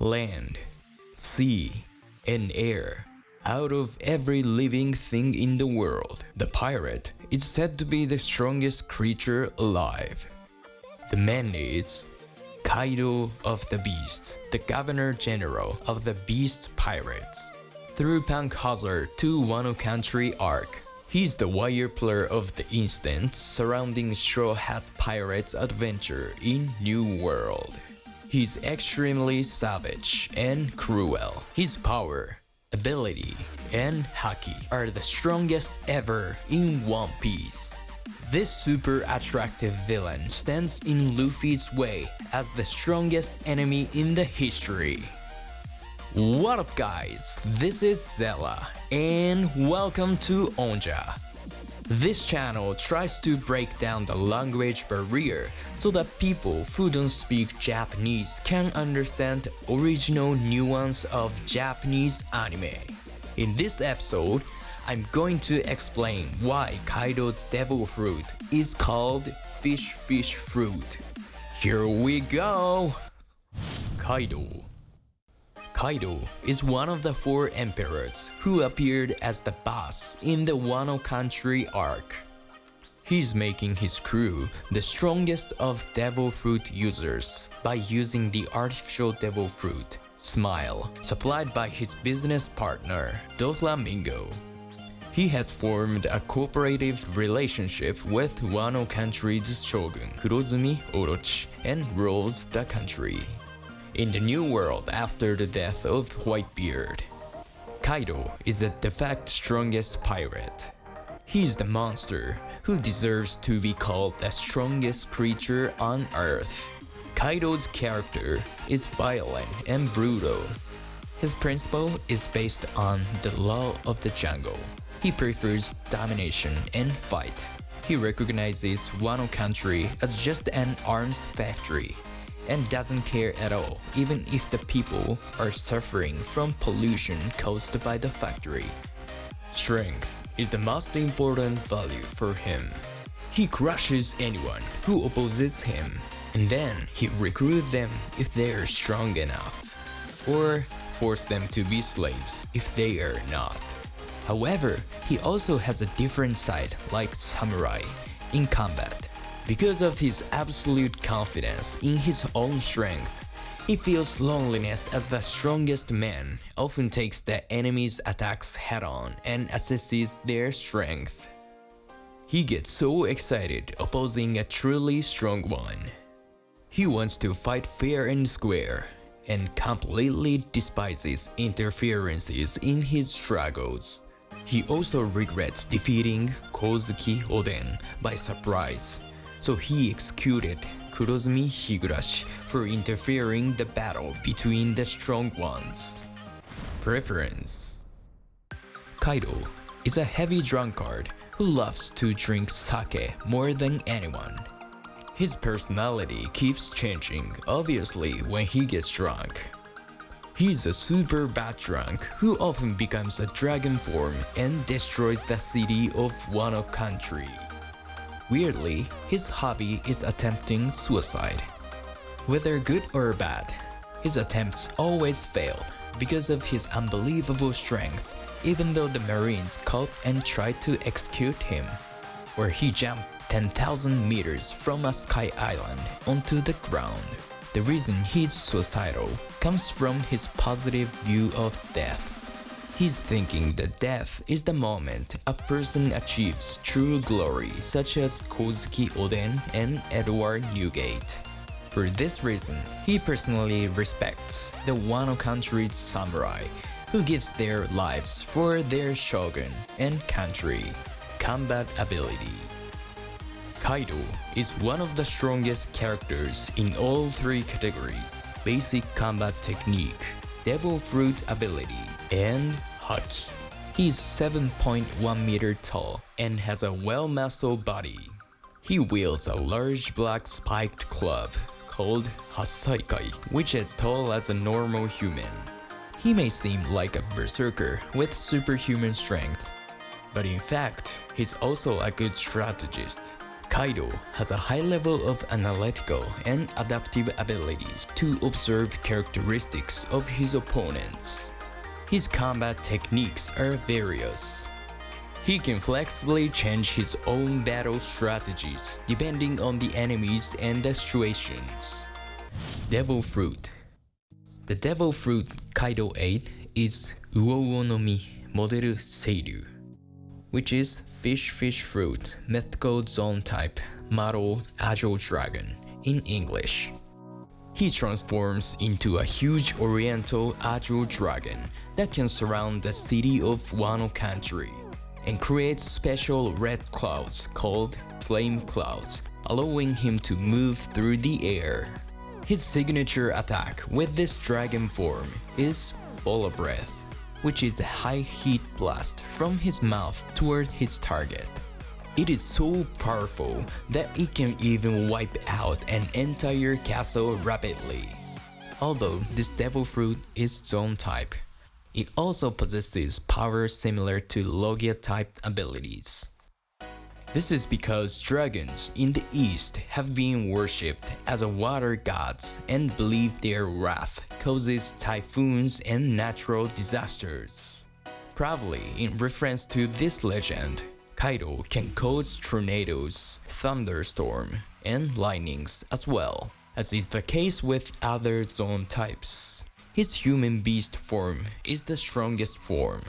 land, sea, and air. Out of every living thing in the world, the pirate is said to be the strongest creature alive. The man is Kaido of the Beasts, the Governor General of the Beast Pirates. Through Punk Hazard to Wano Country arc, he's the wire player of the instance surrounding Straw Hat Pirates' adventure in New World. He's extremely savage and cruel. His power, ability, and haki are the strongest ever in One Piece. This super attractive villain stands in Luffy's way as the strongest enemy in the history. What up guys, this is Zella and welcome to Onja. This channel tries to break down the language barrier so that people who don't speak Japanese can understand the original nuance of Japanese anime. In this episode, I'm going to explain why Kaido's devil fruit is called Fishfish fruit. Here we go! Kaido is one of the 4 emperors who appeared as the boss in the Wano Country arc. He's making his crew the strongest of devil fruit users by using the artificial devil fruit, Smile, supplied by his business partner, Doflamingo. He has formed a cooperative relationship with Wano Country's shogun, Kurozumi Orochi, and rules the country. In the New World after the death of Whitebeard, Kaido is the de facto strongest pirate. He's the monster who deserves to be called the strongest creature on Earth. Kaido's character is violent and brutal. His principle is based on the law of the jungle. He prefers domination and fight. He recognizes Wano Country as just an arms factory and doesn't care at all even if the people are suffering from pollution caused by the factory. Strength is the most important value for him. He crushes anyone who opposes him, and then he recruits them if they are strong enough, or force them to be slaves if they are not. However, he also has a different side like samurai in combat. Because of his absolute confidence in his own strength, he feels loneliness as the strongest man, often takes the enemy's attacks head-on and assesses their strength. He gets so excited opposing a truly strong one. He wants to fight fair and square, and completely despises interferences in his struggles. He also regrets defeating Kozuki Oden by surprise, so he executed Kurozumi Higurashi for interfering the battle between the strong ones. Preference: Kaido is a heavy drunkard who loves to drink sake more than anyone. His personality keeps changing, obviously, when he gets drunk. He's a super bad drunk who often becomes a dragon form and destroys the city of Wano Country. Weirdly, his hobby is attempting suicide. Whether good or bad, his attempts always fail because of his unbelievable strength, even though the Marines caught and tried to execute him. Or he jumped 10,000 meters from a sky island onto the ground. The reason he's suicidal comes from his positive view of death. He's thinking that death is the moment a person achieves true glory, such as Kozuki Oden and Edward Newgate. For this reason, he personally respects the Wano Country's samurai, who gives their lives for their shogun and country. Combat ability: Kaido is one of the strongest characters in all 3 categories: basic combat technique, devil fruit ability, and haki. He's 7.1 meter tall and has a well-muscled body. He wields a large black spiked club called Hasaikai, which is tall as a normal human. He may seem like a berserker with superhuman strength, but in fact, he's also a good strategist. Kaido has a high level of analytical and adaptive abilities to observe characteristics of his opponents. His combat techniques are various. He can flexibly change his own battle strategies depending on the enemies and the situations. Devil Fruit. The devil fruit Kaido ate is Uou no Mi Moderu Seiryu, which is Fishfish fruit, mythical zone type, model agile dragon in English. He transforms into a huge oriental agile dragon that can surround the city of Wano country and creates special red clouds called flame clouds, allowing him to move through the air. His signature attack with this dragon form is Bola Breath, which is a high heat blast from his mouth toward his target. It is so powerful that it can even wipe out an entire castle rapidly. Although this devil fruit is zone type, it also possesses power similar to Logia type abilities. This is because dragons in the east have been worshipped as water gods and believe their wrath causes typhoons and natural disasters. Probably in reference to this legend, Kaido can cause tornadoes, thunderstorm, and lightnings as well, as is the case with other zone types. His human beast form is the strongest form.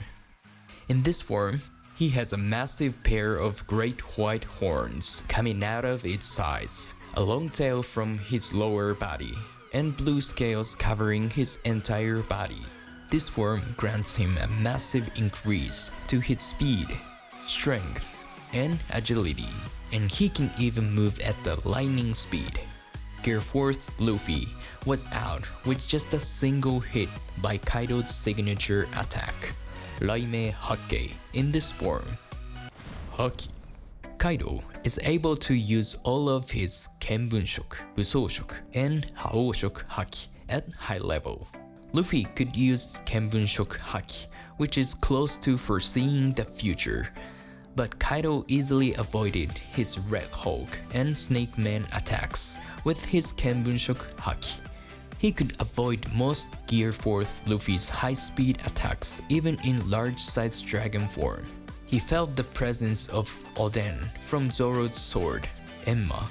In this form, he has a massive pair of great white horns coming out of its sides, a long tail from his lower body, and blue scales covering his entire body. This form grants him a massive increase to his speed, strength, and agility, and he can even move at the lightning speed. Gear 4th Luffy was out with just a single hit by Kaido's signature attack, Raime Hake, in this form. Haki. Kaido is able to use all of his Kenbunshoku, Busoushoku, and Haoshoku Haki at high level. Luffy could use Kenbunshoku Haki, which is close to foreseeing the future, but Kaido easily avoided his Red Hulk and Snake Man attacks with his Kenbunshoku Haki. He could avoid most Gear 4th Luffy's high-speed attacks even in large-sized dragon form. He felt the presence of Oden from Zoro's sword, Enma.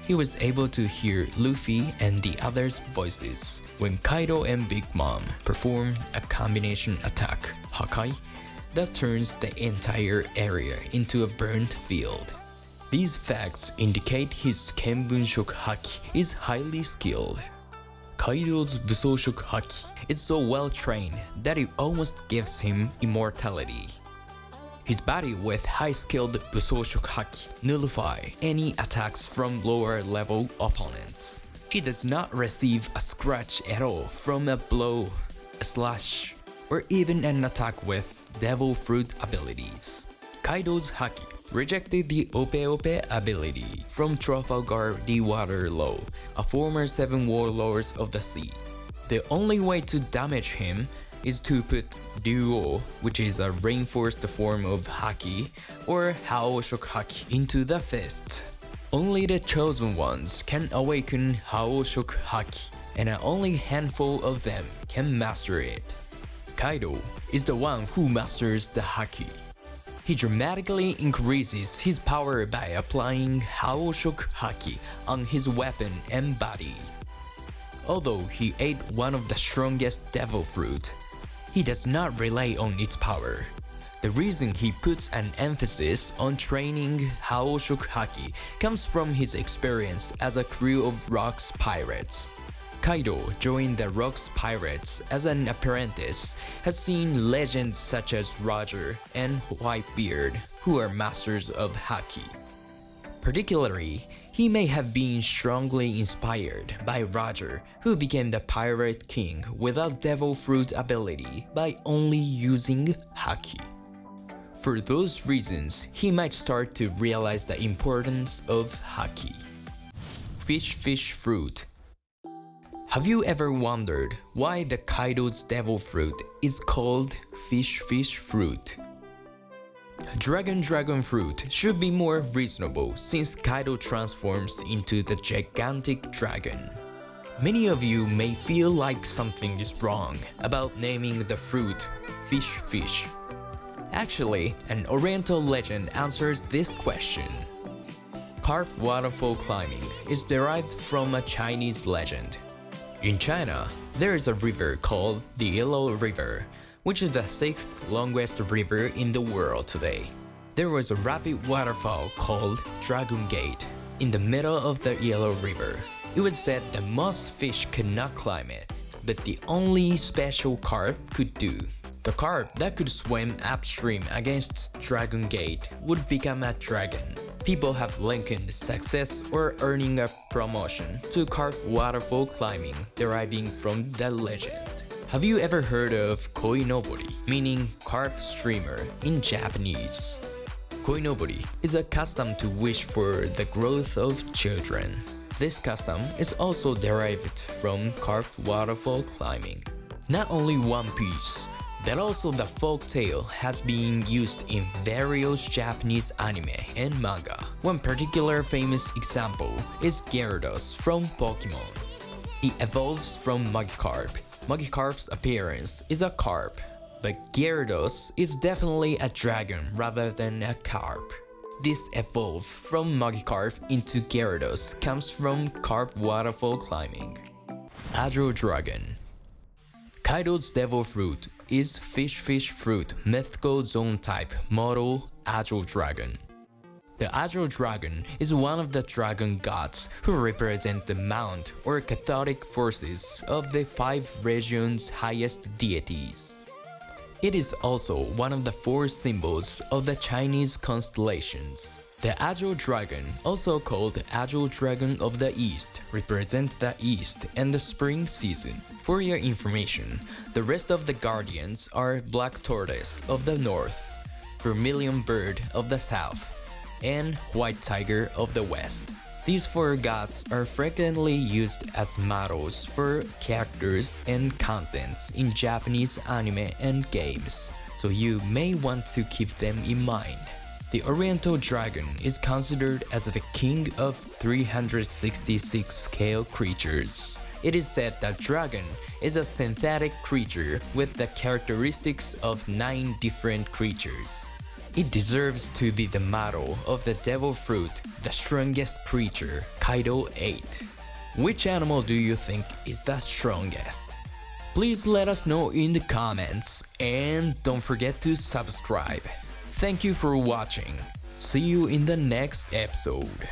He was able to hear Luffy and the others' voices when Kaido and Big Mom performed a combination attack, Hakai, that turns the entire area into a burnt field. These facts indicate his Kenbunshoku Haki is highly skilled. Kaido's Busoushoku Haki is so well trained that it almost gives him immortality. His body with high-skilled Busoushoku Haki nullify any attacks from lower-level opponents. He does not receive a scratch at all from a blow, a slash, or even an attack with Devil Fruit abilities. Kaido's Haki rejected the Ope Ope ability from Trafalgar the Waterloo, a former 7 warlords of the sea. The only way to damage him is to put Duo, which is a reinforced form of Haki, or Haoshoku Haki, into the fist. Only the chosen ones can awaken Haoshoku Haki, and only a handful of them can master it. Kaido is the one who masters the Haki. He dramatically increases his power by applying Haoshoku Haki on his weapon and body. Although he ate one of the strongest devil fruit, he does not rely on its power. The reason he puts an emphasis on training Haoshoku Haki comes from his experience as a crew of Rocks pirates. Kaido joined the Rocks Pirates as an apprentice, has seen legends such as Roger and Whitebeard, who are masters of Haki. Particularly, he may have been strongly inspired by Roger, who became the Pirate King without Devil Fruit ability by only using Haki. For those reasons, he might start to realize the importance of Haki. Fishfish Fruit. Have you ever wondered why the Kaido's devil fruit is called Fishfish fruit? Dragon fruit should be more reasonable since Kaido transforms into the gigantic dragon. Many of you may feel like something is wrong about naming the fruit Fishfish. Actually, an Oriental legend answers this question. Carp waterfall climbing is derived from a Chinese legend. In China, there is a river called the Yellow River, which is the 6th longest river in the world today. There was a rapid waterfall called Dragon Gate in the middle of the Yellow River. It was said that most fish could not climb it, but the only special carp could do. The carp that could swim upstream against Dragon Gate would become a dragon. People have likened success or earning a promotion to carp waterfall climbing deriving from the legend. Have you ever heard of koinobori, meaning carp streamer in Japanese? Koinobori is a custom to wish for the growth of children. This custom is also derived from carp waterfall climbing. Not only One Piece, but also the folk tale has been used in various Japanese anime and manga. One particular famous example is Gyarados from Pokémon. It evolves from Magikarp. Magikarp's appearance is a carp, but Gyarados is definitely a dragon rather than a carp. This evolve from Magikarp into Gyarados comes from carp waterfall climbing. Agile Dragon. Kaido's devil fruit is Fishfish fruit mythical zone type model Agile Dragon. The Agile Dragon is one of the dragon gods who represent the mount or cathodic forces of the 5 regions' highest deities. It is also one of the 4 symbols of the Chinese constellations. The Agile Dragon, also called Agile Dragon of the East, represents the East and the spring season. For your information, the rest of the guardians are Black Tortoise of the North, Vermilion Bird of the South, and White Tiger of the West. These 4 gods are frequently used as models for characters and contents in Japanese anime and games, so you may want to keep them in mind. The Oriental Dragon is considered as the king of 366 scale creatures. It is said that dragon is a synthetic creature with the characteristics of 9 different creatures. It deserves to be the model of the devil fruit, the strongest creature Kaido ate. Which animal do you think is the strongest? Please let us know in the comments and don't forget to subscribe. Thank you for watching. See you in the next episode.